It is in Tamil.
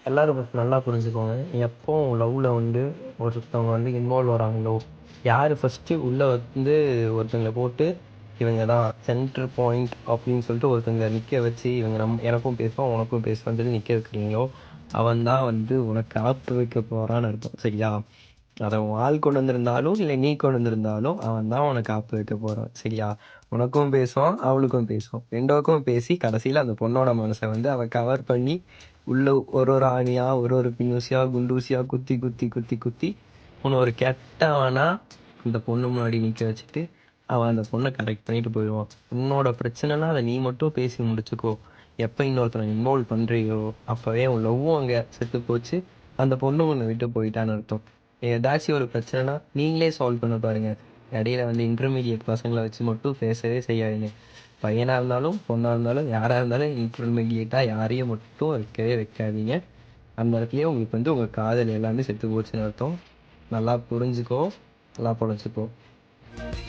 எல்லாரும் ஃபர்ஸ்ட் நல்லா புரிஞ்சுக்கோங்க. எப்போ லவ்ல வந்து ஒருத்தவங்க வந்து இன்வால்வ் வராங்களோ, யாரு ஃபர்ஸ்ட்டு உள்ள வந்து ஒருத்தங்கள போட்டு, இவங்க தான் சென்டர் பாயிண்ட் அப்படின்னு சொல்லிட்டு ஒருத்தங்கள நிக்க வச்சு, இவங்க எனக்கும் பேசுவான், உனக்கும் பேசுவான்னு சொல்லி நிக்க வைக்கிறீங்களோ, அவன் தான் வந்து உனக்கு ஆப்பு வைக்க போறான்னு அர்த்தம். சரியா? அத உன் ஆள் கொண்டு வந்திருந்தாலும், இல்லை நீ கொண்டு வந்திருந்தாலும், அவன் தான் உனக்கு ஆப்பு வைக்க போறான். சரியா? உனக்கும் பேசுவான், அவளுக்கும் பேசுவான். 2 பக்கமும் பேசி கடைசியில அந்த பொண்ணோட மனசை வந்து அவன் கவர் பண்ணி உள்ள ஒரு ஒரு ஆணியா ஒரு ஒரு பின்னூசியா குண்டூசியா குத்தி குத்தி குத்தி குத்தி உன்னை ஒரு கெட்டவனா அந்த பொண்ணு முன்னாடி நிற்க வச்சுட்டு அவன் அந்த பொண்ணை கரெக்ட் பண்ணிட்டு போயிடுவான். உன்னோட பிரச்சனைனா அதை நீ மட்டும் பேசி முடிச்சுக்கோ. எப்போ இன்னொருத்தனை இன்வால்வ் பண்ணுறியோ அப்போவே உன் லவ்வும் அங்கே செத்து போச்சு, அந்த பொண்ணு உன்னை விட்டு போயிட்டான்னு அர்த்தம். ஏதாச்சும் ஒரு பிரச்சனைனா நீங்களே சால்வ் பண்ண பாருங்க. இடையில வந்து இன்டர்மீடியட் பசங்களை வச்சு மட்டும் பேசவே செய்யாதீங்க. பையனாக இருந்தாலும் பொண்ணாக இருந்தாலும் யாராக இருந்தாலும் இன்டர்மீடியட்டாக யாரையும் மட்டும் வைக்கவே வைக்காதீங்க. அந்த இடத்துலயே உங்களுக்கு வந்து உங்கள் காதல் எல்லாமே செத்து போச்சுன்னு அர்த்தம். நல்லா புரிஞ்சுக்கோ, நல்லா பொழைச்சிக்கோ.